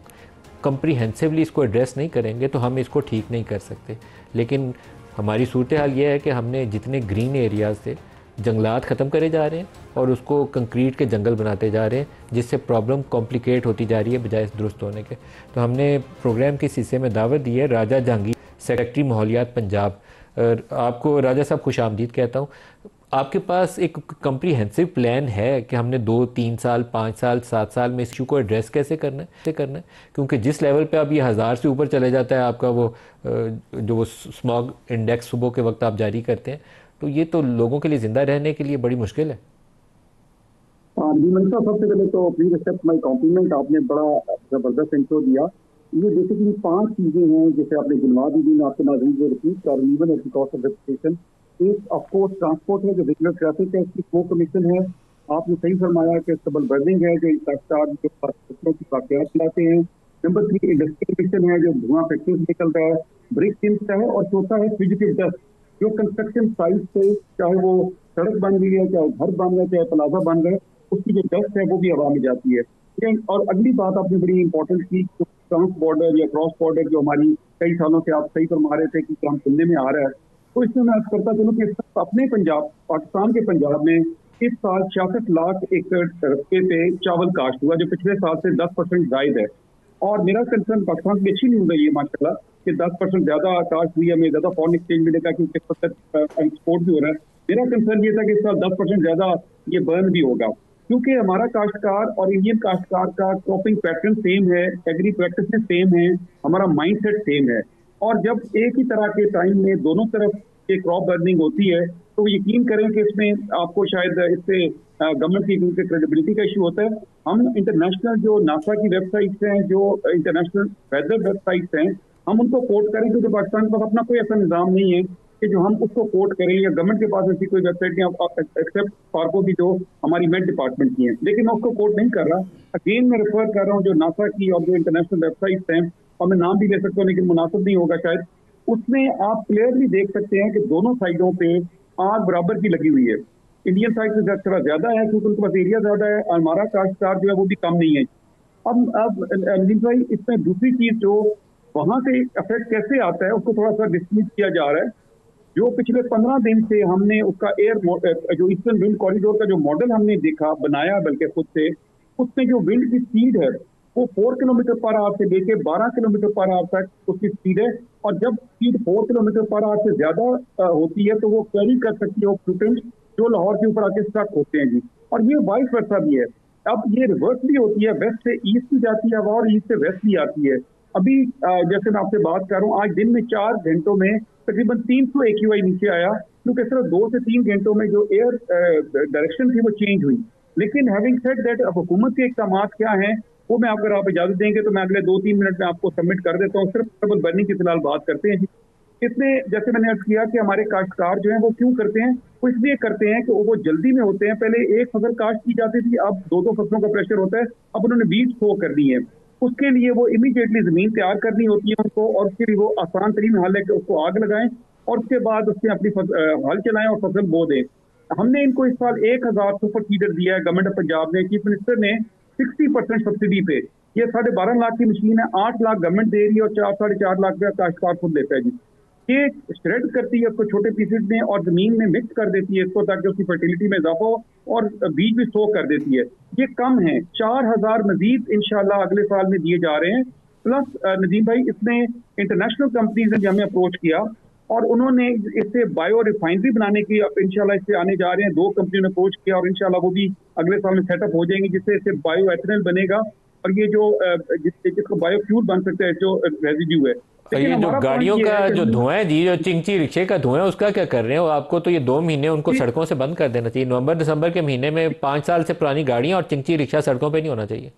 [SPEAKER 1] कम्प्रीहेंसिवली इसको एड्रेस नहीं करेंगे तो हम इसको ठीक नहीं कर सकते। लेकिन हमारी सूरत हाल ये है कि हमने जितने ग्रीन एरियाज़ थे जंगलात ख़त्म करे जा रहे हैं और उसको कंक्रीट के जंगल बनाते जा रहे हैं, जिससे प्रॉब्लम कॉम्प्लिकेट होती जा रही है बजाय दुरुस्त होने के। तो हमने प्रोग्राम के हिस्से में दावत दी है राजा जहांगीर, सेक्रेटरी माहौलियात पंजाब। आपको राजा साहब खुश आमदीद कहता हूँ। आपके पास एक कम्प्रीहेंसिव प्लान है कि हमने 2, 3 साल, 5 साल, 7 साल में इस इशू को एड्रेस कैसे करना है? क्योंकि जिस लेवल पे अब ये 1000 से ऊपर चले जाता है आपका वो जो वो स्मॉग इंडेक्स सुबह के वक्त आप जारी करते हैं, तो ये तो लोगों के लिए ज़िंदा रहने के लिए बड़ी मुश्किल है।
[SPEAKER 4] जी मनसा, सबसे पहले तो प्लीज एक्सेप्ट माय कॉम्प्लीमेंट, आपने बड़ा ज़बरदस्त इंट्रो दिया ये बेसिकली 5 चीजें हैं जैसे आपने गिनवा दी, मैं आपके नाज़रीन को रिपीट कर रही हूँ। At the cost of reputation, एक ऑफकोर्स ट्रांसपोर्ट है, जो रेगुलर ट्रैफिक है, इसकी को कमीशन है। आपने सही फरमाया कि स्टबल बर्निंग है, जो की वाकयात चलाते हैं। नंबर 3 इंडस्ट्रियल कमीशन है, जो धुआं फैक्ट्री से निकल रहा है। ब्रिक किम्स का है। और चौथा है फिजिकल डस्ट, जो कंस्ट्रक्शन साइट से, चाहे वो सड़क बन रही है, चाहे घर बन रहा है, चाहे प्लाजा बन रहा है, उसकी जो डस्ट है वो भी हवा में जाती है। और अगली बात आपने बड़ी इंपॉर्टेंट की, ट्रांस बॉर्डर या क्रॉस बॉर्डर जो हमारी कई सालों से आप सही फरमा रहे थे कि काम सुनने में आ रहा है, तो इसमें मैं करता चलूँ कि अपने पंजाब, पाकिस्तान के पंजाब में इस साल 66 लाख एकड़ रस्ते पे चावल काश्त हुआ, जो पिछले साल से 10% जायद है। और मेरा कंसर्न, पाकिस्तान की अच्छी न्यूज है ये माशाल्लाह कि 10% ज्यादा काश्त हुई, हमें ज्यादा फॉरेन एक्सचेंज मिलेगा क्योंकि एक्सपोर्ट भी हो रहा है। मेरा कंसर्न ये था कि इस साल 10% ज्यादा ये बर्न भी होगा, क्योंकि हमारा काश्तकार और इंडियन काश्तकार का क्रॉपिंग पैटर्न सेम है, एग्री प्रैक्टिसेस सेम है, हमारा माइंडसेट सेम है। और जब एक ही तरह के टाइम में दोनों तरफ के क्रॉप बर्निंग होती है, तो यकीन करें कि इसमें आपको शायद इससे गवर्नमेंट की क्रेडिबिलिटी का इशू होता है। हम इंटरनेशनल जो नासा की वेबसाइट्स हैं, जो इंटरनेशनल वेदर वेबसाइट्स हैं, हम उनको कोट करें, क्योंकि पाकिस्तान के पास अपना कोई ऐसा निज़ाम नहीं है कि जो हम उसको कोट करें, या गवर्नमेंट के पास ऐसी कोई वेबसाइट नहीं, एक्सेप्ट फार्को की जो हमारी मेट डिपार्टमेंट की है, लेकिन मैं उसको कोट नहीं कर रहा। अगेन मैं रेफर कर रहा हूँ जो नासा की और जो इंटरनेशनल वेबसाइट्स हैं, और मैं नाम भी ले सकता हूँ लेकिन मुनासिब नहीं होगा शायद, उसमें आप क्लियरली देख सकते हैं कि दोनों साइडों पे आग बराबर की लगी हुई है। इंडियन साइड से थोड़ा ज्यादा है क्योंकि उनके पास एरिया ज्यादा है, और हमारा काश्तकार जो है वो भी कम नहीं है। अब नदीम भाई, इसमें दूसरी चीज जो वहां से इफेक्ट कैसे आता है उसको थोड़ा सा डिस्मिस किया जा रहा है। जो पिछले 15 दिन से हमने उसका जो ईस्टर्न विंड कॉरिडोर का जो मॉडल हमने देखा, बनाया बल्कि खुद से, उसमें जो विंड की स्पीड है वो 4 किलोमीटर पर आवर से लेके 12 किलोमीटर पर आवर तक उसकी स्पीड है। और जब स्पीड 4 किलोमीटर पर आवर से ज्यादा होती है तो वो कैरी कर सकती है फ्लूटेंट जो लाहौर के ऊपर आके स्टक होते हैं जी। और ये वाइस वर्सा भी है। अब ये रिवर्स भी होती है, वेस्ट से ईस्ट भी जाती है हवा और ईस्ट से वेस्ट भी आती है। अभी जैसे मैं आपसे बात कर रहा हूँ, आज दिन में 4 घंटों में तकरीबन 300 AQI नीचे आया, क्योंकि सिर्फ 2 से 3 घंटों में जो एयर डायरेक्शन थी वो चेंज हुई। लेकिन हैविंग सेड दैट, अब हुकूमत के इक़दाम क्या हैं वो मैं, अगर आप इजाजत देंगे तो मैं अगले 2-3 मिनट में आपको सबमिट कर देता हूँ। सिर्फ डबल बर्निंग की फिलहाल बात करते हैं। इसमें जैसे मैंने अर्ज किया कि हमारे काश्तकार जो हैं वो क्यों करते हैं, वो इसलिए करते हैं कि वो जल्दी में होते हैं। पहले एक फसल काश्त की जाती थी, अब 2-2 फसलों का प्रेशर होता है। अब उन्होंने बीज सो करनी है, उसके लिए वो इमीडिएटली जमीन तैयार करनी होती है उनको, और उसके लिए वो आसान तरीन हल है कि उसको आग लगाएं और उसके बाद उसमें अपनी हल चलाएं और फसल बो दें। हमने इनको इस साल 1000 सुपर सीडर दिया है गवर्नमेंट ऑफ पंजाब ने। चीफ मिनिस्टर ने 60% सब्सिडी पे, ये 12.5 लाख की मशीन है, 8 लाख गवर्नमेंट दे रही है और 4-4.5 लाख का काश्तकार खुद देता है जी। ये श्रेड करती है उसको छोटे पीसेज में और जमीन में मिक्स कर देती है इसको, ताकि उसकी फर्टिलिटी में इजाफा हो, और बीज भी स्टोक कर देती है। ये कम है, 4000 मजीद इंशाल्लाह अगले साल में दिए जा रहे हैं। प्लस नदीम भाई, इसमें इंटरनेशनल कंपनीज ने हमें अप्रोच किया और उन्होंने इससे बायो रिफाइनरी बनाने की इंशाल्लाह इससे आने जा रहे हैं। 2 कंपनियों ने अप्रोच किया और इंशाल्लाह वो भी अगले साल में सेटअप हो जाएंगी, जिससे इससे बायो एथेनॉल बनेगा और ये जो जिसको बायोफ्यूल बन सकता है जो रेजिड्यू है।
[SPEAKER 1] ये जो गाड़ियों का जो धुआं है जी, जो चिंची रिक्शे का धुआं है, उसका क्या कर रहे हो? आपको तो ये 2 महीने उनको सड़कों से बंद कर देना चाहिए। नवंबर दिसंबर के महीने में 5 साल से पुरानी गाड़ियां और चिंची रिक्शा सड़कों पे नहीं होना चाहिए।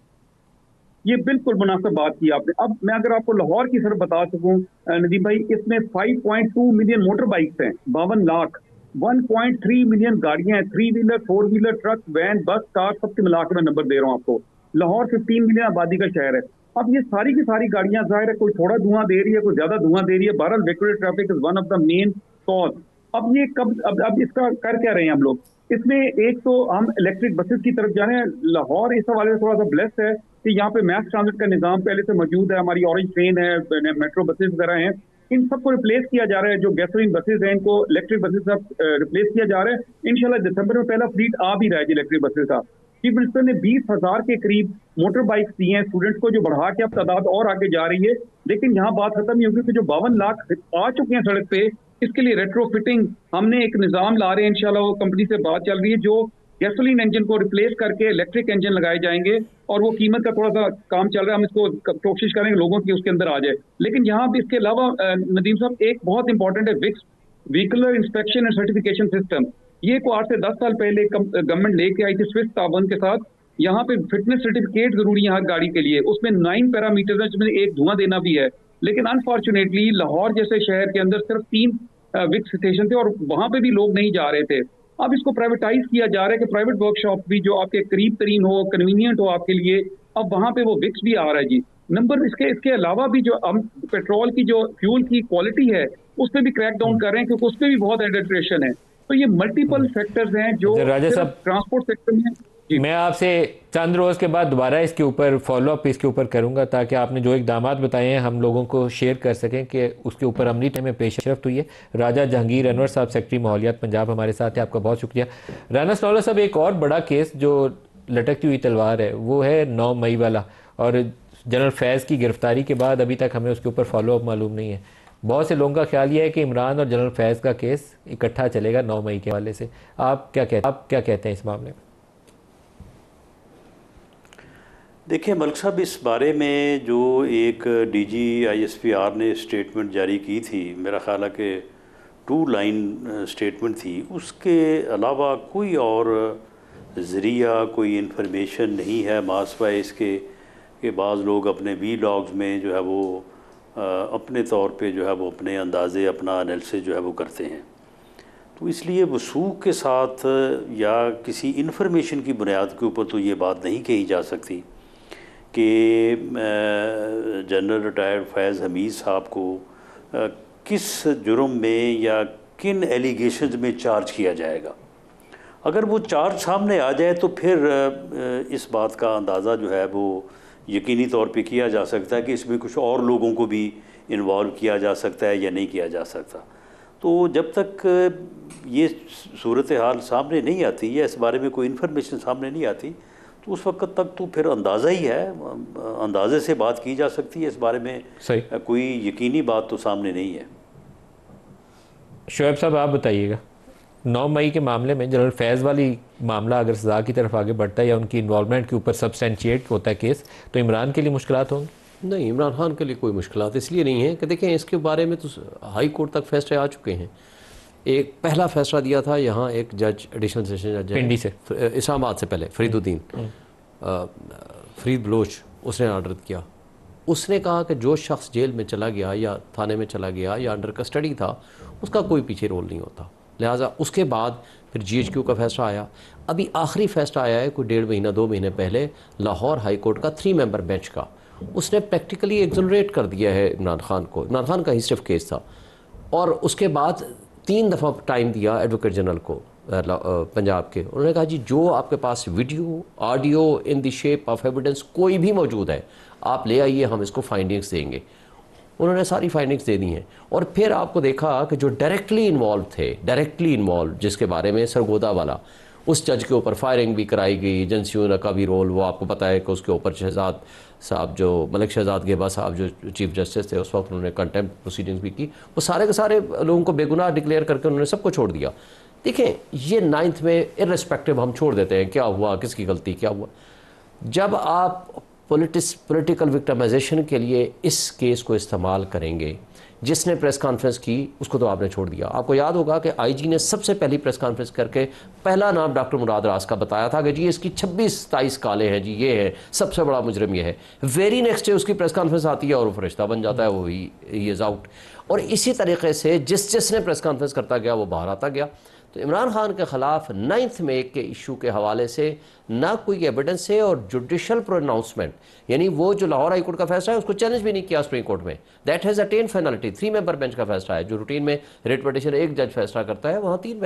[SPEAKER 4] ये बिल्कुल मुनासिब बात की आपने। अब मैं अगर आपको लाहौर की तरफ बता सकूं नदीम भाई, इसमें 5.2 मिलियन मोटर बाइक्स हैं, 52 लाख, 1.3 मिलियन गाड़ियां हैं, 3 wheeler 4 wheeler truck van bus car सबके मिलाकर मैं नंबर दे रहा हूँ आपको। लाहौर 15 मिलियन आबादी का शहर है। अब ये सारी की सारी गाड़ियां, जाहिर है कोई थोड़ा धुआं दे रही है, कोई ज्यादा धुआं दे रही है। बहरहाल vehicular traffic is one of the main cause. अब ये अब इसका कर क्या रहे हैं हम लोग? इसमें एक तो हम इलेक्ट्रिक बसेस की तरफ जा रहे हैं। लाहौर इस हवाले से थोड़ा सा ब्लेस्ड है कि यहाँ पे मैस ट्रांजिट का निजाम पहले से मौजूद है। हमारी ऑरेंज ट्रेन है, मेट्रो बसेस वगैरह हैं, इन सबको रिप्लेस किया जा रहा है। जो गैसोलीन बसेस हैं इनको इलेक्ट्रिक बसेस सब रिप्लेस किया जा रहा है। इंशाल्लाह दिसंबर में पहला फ्लीट आ भी रहा है इलेक्ट्रिक बसेस का। चीफ मिनिस्टर ने 20,000 के करीब मोटर बाइक्स दी हैं स्टूडेंट्स को, जो बढ़ा के अब तादाद और आगे जा रही है। लेकिन यहाँ बात खत्म नहीं होगी कि जो 52 लाख आ चुके हैं सड़क पे, इसके लिए रेट्रो फिटिंग हमने एक निजाम ला रहे हैं। इंशाल्लाह वो कंपनी से बात चल रही है, जो गैसोलीन इंजन को रिप्लेस करके इलेक्ट्रिक इंजन लगाए जाएंगे, और वो कीमत का थोड़ा सा काम चल रहा है। हम इसको कोशिश करेंगे लोगों की उसके अंदर आ जाए। लेकिन यहाँ भी इसके अलावा नदीम साहब एक बहुत इंपॉर्टेंट है VICS, vehicular inspection and certification system. ये को 8 से 10 साल पहले गवर्नमेंट लेके आई थी स्विस ताबन के साथ। यहाँ पे फिटनेस सर्टिफिकेट जरूरी है हर गाड़ी के लिए, उसमें 9 पैरामीटर्स हैं जिसमें एक धुआं देना भी है। लेकिन अनफॉर्चुनेटली लाहौर जैसे शहर के अंदर सिर्फ 3 विक्स स्टेशन थे और वहां पे भी लोग नहीं जा रहे थे। अब इसको प्राइवेटाइज किया जा रहा है कि प्राइवेट वर्कशॉप भी जो आपके करीब तरीन हो, कन्वीनियंट हो आपके लिए, अब वहां पे वो विक्स भी आ रहा है जी। नंबर इसके अलावा भी जो हम पेट्रोल की जो फ्यूल की क्वालिटी है उस पर भी क्रैक डाउन कर रहे हैं, क्योंकि उस पर भी बहुत एडल्ट्रेशन है। तो ये मल्टीपल फैक्टर्स हैं जो
[SPEAKER 1] राजा
[SPEAKER 4] सिर्फ
[SPEAKER 1] साहब,
[SPEAKER 4] ट्रांसपोर्ट सेक्टर में।
[SPEAKER 1] मैं आपसे चंद रोज़ के बाद दोबारा इसके ऊपर फॉलोअप इसके ऊपर करूंगा, ताकि आपने जो इकदामात बताए हैं हम लोगों को शेयर कर सकें कि उसके ऊपर अमली टाइम में पेशरफ्त हुई है। राजा जहांगीर अनवर साहब, सेक्रेटरी माहौलियात पंजाब, हमारे साथ है। आपका बहुत शुक्रिया। राना सनौल्लाह साहब, एक और बड़ा केस जो लटकती हुई तलवार है वो है 9 मई वाला, और जनरल फैज़ की गिरफ्तारी के बाद अभी तक हमें उसके ऊपर फॉलोअप मालूम नहीं है। बहुत से लोगों का ख्याल यह है कि इमरान और जनरल फैज़ का केस इकट्ठा चलेगा 9 मई के हवाले से। आप क्या कहते हैं इस मामले में?
[SPEAKER 2] देखिए मलिक साहब, इस बारे में जो एक DG ISPR ने स्टेटमेंट जारी की थी, मेरा ख्याल है कि 2 लाइन स्टेटमेंट थी, उसके अलावा कोई और ज़रिया, कोई इन्फॉर्मेशन नहीं है मासवाए इसके कि बाज़ लोग अपने वीलॉग्स में जो है वो अपने तौर पे जो है वो अपने अंदाज़े, अपना एनालिसिस जो है वो करते हैं। तो इसलिए वसूख के साथ या किसी इन्फॉर्मेशन की बुनियाद के ऊपर तो ये बात नहीं कही जा सकती कि जनरल रिटायर्ड फैज़ हमीद साहब को किस जुर्म में या किन एलिगेशंस में चार्ज किया जाएगा। अगर वो चार्ज सामने आ जाए तो फिर इस बात का अंदाज़ा जो है वो यकीनी तौर पे किया जा सकता है कि इसमें कुछ और लोगों को भी इन्वॉल्व किया जा सकता है या नहीं किया जा सकता। तो जब तक ये सूरत हाल सामने नहीं आती या इस बारे में कोई इन्फॉर्मेशन सामने नहीं आती, तो उस वक्त तक तो फिर अंदाज़ा ही है, अंदाज़े से बात की जा सकती है। इस बारे में
[SPEAKER 1] सही
[SPEAKER 2] कोई यकीनी बात तो सामने नहीं है।
[SPEAKER 1] शोएब साहब, आप बताइएगा, 9 मई के मामले में जनरल फैज़ वाली मामला अगर सज़ा की तरफ आगे बढ़ता है या उनकी इन्वॉल्वमेंट के ऊपर सब्सटेंशिएट होता है केस, तो इमरान के लिए मुश्किलात होंगी?
[SPEAKER 3] नहीं, इमरान खान के लिए कोई मुश्किलात इसलिए नहीं है कि देखें, इसके बारे में तो हाई कोर्ट तक फैसले आ चुके हैं। एक पहला फैसला दिया था यहाँ एक जज, एडिशनल सेशन जज
[SPEAKER 1] पिंडी से,
[SPEAKER 3] इस्लामाबाद से पहले, फरीदुद्दीन फरीद बलोच, उसने ऑर्डर किया। उसने कहा कि जो शख्स जेल में चला गया या थाने में चला गया या अंडर कस्टडी था, उसका कोई पीछे रोल नहीं होता। लिहाजा उसके बाद फिर GHQ का फैसला आया। अभी आखिरी फैसला आया है कोई 1.5 महीना 2 महीने पहले लाहौर हाई कोर्ट का 3 मेंबर बेंच का। उसने प्रैक्टिकली एक्सोनरेट कर दिया है इमरान खान को। इमरान खान का ही सिर्फ केस था, और उसके बाद 3 दफ़ा टाइम दिया एडवोकेट जनरल को पंजाब के। उन्होंने कहा जी जो आपके पास video, audio in the shape of evidence कोई भी मौजूद है, आप ले आइए, हम इसको फाइंडिंग्स देंगे। उन्होंने सारी फाइंडिंग्स दे दी हैं। और फिर आपको देखा कि जो डायरेक्टली इन्वॉल्व जिसके बारे में सरगोदा वाला, उस जज के ऊपर फायरिंग भी कराई गई, एजेंसियों का भी रोल, वो आपको पता है कि उसके ऊपर शहजाद साहब, जो मलिक शहजाद गेबा साहब जो चीफ जस्टिस थे उस वक्त, उन्होंने कंटेम्प्ट प्रोसीडिंग्स भी की। वो सारे के सारे लोगों को बेगुनाह डिक्लेयर करके उन्होंने सबको छोड़ दिया। देखें, ये 9th में इर्रेस्पेक्टिव हम छोड़ देते हैं क्या हुआ, किसकी गलती क्या हुआ। जब आप पॉलिटिकल विक्टिमाइजेशन के लिए इस केस को इस्तेमाल करेंगे, जिसने प्रेस कॉन्फ्रेंस की उसको तो आपने छोड़ दिया। आपको याद होगा कि IG ने सबसे पहली प्रेस कॉन्फ्रेंस करके पहला नाम डॉक्टर मुराद रास का बताया था कि जी इसकी 26-27 काले हैं जी, ये है सबसे बड़ा मुजरिम ये है। वेरी नेक्स्ट डे उसकी प्रेस कॉन्फ्रेंस आती है और वो फरिश्ता बन जाता है, वो ही इज़ आउट। और इसी तरीके से जिसने प्रेस कॉन्फ्रेंस करता गया वो बाहर आता गया। तो इमरान खान के ख़िलाफ़ 9th में के इशू के हवाले से ना कोई एविडेंस है, और जुडिशल प्रोनाउंसमेंट, यानी वो जो लाहौर हाई कोर्ट का फैसला है उसको चैलेंज भी नहीं किया सुप्रीम कोर्ट में। That has attain finality. 3 member bench का फैसला है। जो रूटीन में रिट पिटीशन एक जज फैसला करता है, वहाँ 3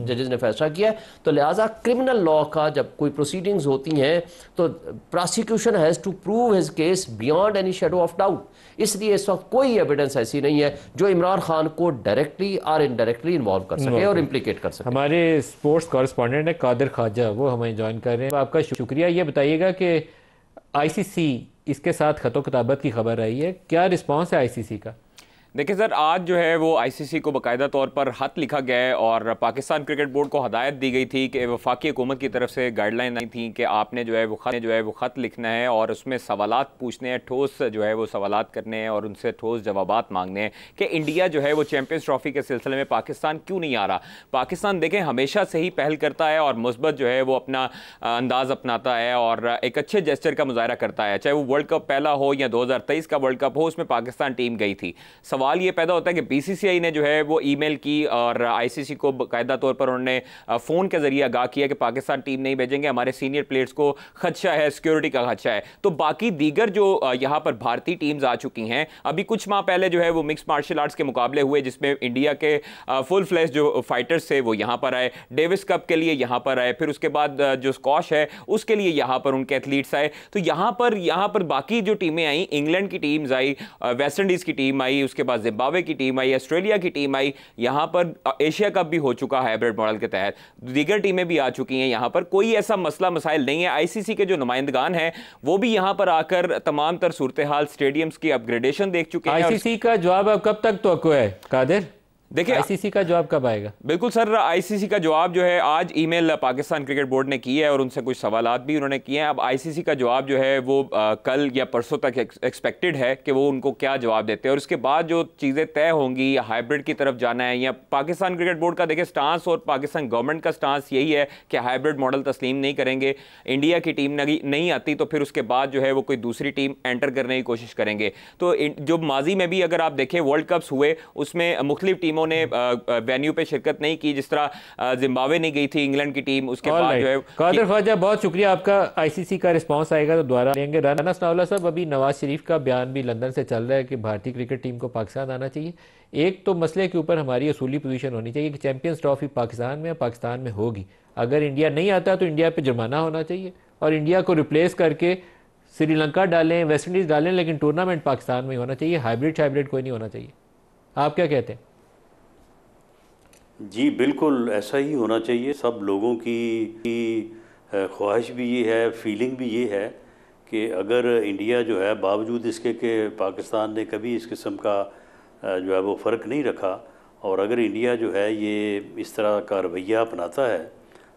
[SPEAKER 3] जजेस ने फैसला किया है। तो लिहाजा क्रिमिनल लॉ का जब कोई प्रोसीडिंग्स होती हैं तो prosecution has to prove his case beyond any shadow of doubt. इसलिए इस वक्त कोई एविडेंस ऐसी नहीं है जो इमरान खान को डायरेक्टली और इनडायरेक्टली इन्वॉल्व कर सके और इम्प्लीकेट कर सके।
[SPEAKER 1] हमारे स्पोर्ट्स कॉरेस्पॉन्डेंट है कादिर ख्वाजा, वो हमें ज्वाइन कर रहे हैं। आपका शुक्रिया। ये बताइएगा कि ICC इसके साथ खतो किताबत की खबर आई है, क्या रिस्पॉन्स है ICC का?
[SPEAKER 5] देखिए सर, आज जो है वो आईसीसी को बाकायदा तौर पर खत लिखा गया है और पाकिस्तान क्रिकेट बोर्ड को हदायत दी गई थी कि वफाकी हुकूमत की तरफ से गाइडलाइन आई थी कि आपने जो है वो ख़त लिखना है और उसमें सवालात पूछने हैं, ठोस जो है वो सवालात करने हैं और उनसे ठोस जवाबात मांगने हैं कि इंडिया जो है वो चैंपियंस ट्रॉफी के सिलसिले में पाकिस्तान क्यों नहीं आ रहा। पाकिस्तान देखें हमेशा से ही पहल करता है और मुस्बत जो है वो अपना अंदाज़ अपनाता है और एक अच्छे जेस्चर का मुजाहरा करता है, चाहे वो वर्ल्ड कप पहला हो या 2023 का वर्ल्ड कप हो, उसमें पाकिस्तान टीम गई थी। सवाल ये पैदा होता है कि बीसीसीआई ने जो है वो ईमेल की और आईसीसी को बाकायदा तौर पर उन्होंने फ़ोन के जरिए आगाह किया कि पाकिस्तान टीम नहीं भेजेंगे, हमारे सीनियर प्लेयर्स को खदशा है, सिक्योरिटी का खदशा है। तो बाकी दीगर जो यहाँ पर भारतीय टीम्स आ चुकी हैं, अभी कुछ माह पहले जो है वो मिक्स मार्शल आर्ट्स के मुकाबले हुए जिसमें इंडिया के फुल फ्लैश जो फाइटर्स थे वो यहाँ पर आए, डेविस कप के लिए यहाँ पर आए, फिर उसके बाद जो स्कॉश है उसके लिए यहाँ पर उनके एथलीट्स आए। तो यहाँ पर बाकी जो टीमें आई, इंग्लैंड की टीम्स आई, वेस्ट इंडीज़ की टीम आई, उसके बाद जिम्बाब्वे की टीम आई, ऑस्ट्रेलिया की टीम आई, यहाँ पर एशिया कप भी हो चुका है हाइब्रिड मॉडल के तहत, दीगर टीमें भी आ चुकी हैं। यहाँ पर कोई ऐसा मसला मसाइल नहीं है। आईसीसी के जो नुमाइंदगान हैं वो भी यहाँ पर आकर तमाम तर सूरत हाल, स्टेडियम्स की अपग्रेडेशन देख चुके हैं।
[SPEAKER 1] आईसीसी का जवाब अब कब तक तो है कादिर?
[SPEAKER 5] देखिए
[SPEAKER 1] आईसीसी का जवाब कब आएगा? बिल्कुल
[SPEAKER 5] सर, आईसीसी का जवाब जो है आज ईमेल पाकिस्तान क्रिकेट बोर्ड ने किया है और उनसे कुछ सवालात भी उन्होंने किए हैं। अब आईसीसी का जवाब जो है वो कल या परसों तक एक्सपेक्टेड है कि वो उनको क्या जवाब देते हैं और उसके बाद जो चीज़ें तय होंगी, या हाइब्रिड की तरफ जाना है या पाकिस्तान क्रिकेट बोर्ड का देखिए स्टांस और पाकिस्तान गवर्नमेंट का स्टांस यही है कि हाइब्रिड मॉडल तस्लीम नहीं करेंगे। इंडिया की टीम नहीं आती तो फिर उसके बाद जो है वो कोई दूसरी टीम एंटर करने की कोशिश करेंगे। तो जो माजी में भी अगर आप देखें वर्ल्ड कप्स हुए उसमें मुख्तलिफ टीमों ने वेन्यू पे शिरकत नहीं की, जिस तरह जिम्बाब्वे नहीं गई थी इंग्लैंड की टीम। उसके बाद जो है
[SPEAKER 1] कादिर ख्वाजा, बहुत शुक्रिया आपका। आईसीसी का रिस्पांस आएगा तो दोबारा लेंगे। राना सनाउल्लाह साहब, अभी नवाज शरीफ का बयान भी लंदन से चल रहा है कि भारतीय क्रिकेट टीम को पाकिस्तान आना चाहिए। एक तो मसले के ऊपर हमारी असूली पोजीशन होनी चाहिए कि चैंपियंस ट्रॉफी पाकिस्तान में पाकिस्तान में होगी। अगर इंडिया नहीं आता तो इंडिया पर जुर्माना होना चाहिए और इंडिया को रिप्लेस करके श्रीलंका डालें, वेस्ट इंडीज़ डालें, लेकिन टूर्नामेंट पाकिस्तान में होना चाहिए। हाइब्रिड कोई नहीं होना चाहिए। आप क्या कहते हैं?
[SPEAKER 2] जी बिल्कुल ऐसा ही होना चाहिए। सब लोगों की ख्वाहिश भी ये है, फीलिंग भी ये है कि अगर इंडिया जो है बावजूद इसके कि पाकिस्तान ने कभी इस किस्म का जो है वो फ़र्क नहीं रखा, और अगर इंडिया जो है ये इस तरह का रवैया अपनाता है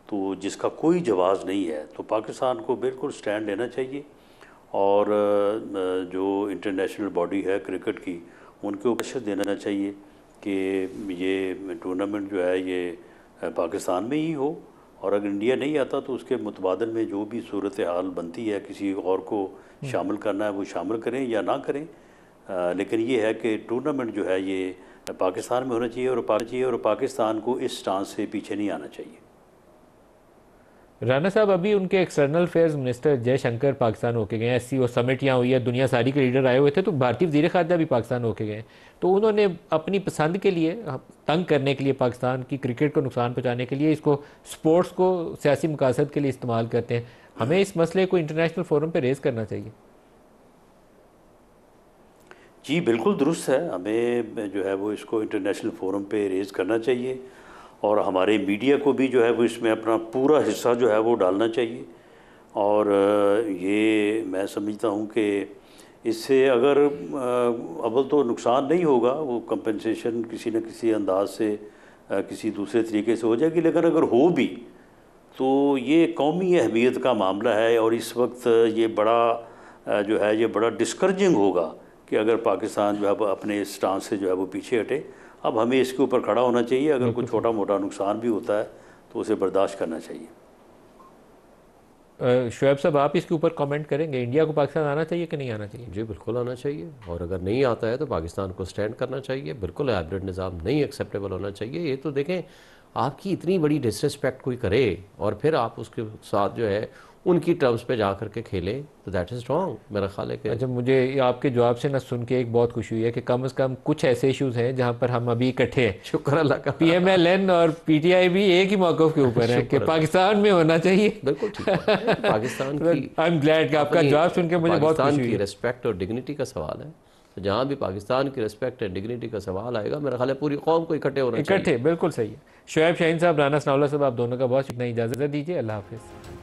[SPEAKER 2] तो जिसका कोई जवाज़ नहीं है, तो पाकिस्तान को बिल्कुल स्टैंड लेना चाहिए और जो इंटरनेशनल बॉडी है क्रिकेट की उनके ऊपर प्रेशर देना चाहिए कि ये टूर्नामेंट जो है ये पाकिस्तान में ही हो, और अगर इंडिया नहीं आता तो उसके मुतबादल में जो भी सूरत हाल बनती है, किसी और को शामिल करना है वो शामिल करें या ना करें, लेकिन ये है कि टूर्नामेंट जो है ये पाकिस्तान में होना चाहिए और पाकिस्तान को इस स्टांस से पीछे नहीं आना चाहिए।
[SPEAKER 1] राना साहब, अभी उनके external affairs minister Jaishankar Pakistan होके गए, SCO समिट यहाँ हुई है, दुनिया सारी के लीडर आए हुए थे, तो भारतीय वज़ीर ख़ारजा भी पाकिस्तान होके गए। तो उन्होंने अपनी पसंद के लिए, तंग करने के लिए, पाकिस्तान की क्रिकेट को नुकसान पहुँचाने के लिए इसको स्पोर्ट्स को सियासी मकासद के लिए इस्तेमाल करते हैं। हमें इस मसले को इंटरनेशनल फोरम पर रेज़ करना चाहिए।
[SPEAKER 2] जी बिल्कुल दुरुस्त है, हमें जो है वो इसको इंटरनेशनल फोरम पे रेज़ करना चाहिए और हमारे मीडिया को भी जो है वो इसमें अपना पूरा हिस्सा जो है वो डालना चाहिए। और ये मैं समझता हूँ कि इससे अगर अव्वल तो नुकसान नहीं होगा, वो कंपनसेशन किसी न किसी अंदाज से किसी दूसरे तरीके से हो जाएगी, लेकिन अगर हो भी तो ये कौमी अहमियत का मामला है और इस वक्त ये बड़ा जो है ये बड़ा डिस्करेजिंग होगा कि अगर पाकिस्तान जो है अपने स्टांस से जो है वो पीछे हटे। अब हमें इसके ऊपर खड़ा होना चाहिए, अगर कोई छोटा मोटा नुकसान भी होता है तो उसे बर्दाश्त करना चाहिए।
[SPEAKER 1] शुएब साहब, आप इसके ऊपर कमेंट करेंगे? इंडिया को पाकिस्तान आना चाहिए कि नहीं आना चाहिए?
[SPEAKER 3] जी बिल्कुल आना चाहिए, और अगर नहीं आता है तो पाकिस्तान को स्टैंड करना चाहिए। बिल्कुल हाइब्रिड निज़ाम नहीं एक्सेप्टेबल होना चाहिए। ये तो देखें, आपकी इतनी बड़ी डिसरिस्पेक्ट कोई करे और फिर आप उसके साथ जो है उनकी टर्म्स पे जा करके खेलें तो दैट इज़ रॉन्ग मेरा ख्याल है कि।
[SPEAKER 1] अच्छा, मुझे आपके जवाब से ना सुन के एक बहुत खुशी हुई है कि कम से कम कुछ ऐसे इश्यूज़ हैं जहां पर हम अभी इकट्ठे हैं।
[SPEAKER 3] शुक्र अल्लाह का।
[SPEAKER 1] PMLN और PTI भी एक ही मौक़िफ़ के ऊपर है कि पाकिस्तान में होना चाहिए।
[SPEAKER 3] बिल्कुल ठीक है। पाकिस्तान की
[SPEAKER 1] आई एम ग्लैड कि आपका जवाब सुन के मुझे बहुत खुशी हुई।
[SPEAKER 3] रिस्पेक्ट और डिग्निटी का सवाल है, तो जहाँ भी पाकिस्तान की रिस्पेक्ट एंड डिग्निटी का सवाल आएगा मेरा ख्याल है पूरी कौम को इकट्ठे होना चाहिए।
[SPEAKER 1] बिल्कुल सही है। शुएब शाहीन साहब, राना सनाउल्लाह साहब, आप दोनों का बहुत इतना इजाज़त दीजिए। अल्लाह हाफ़िज़।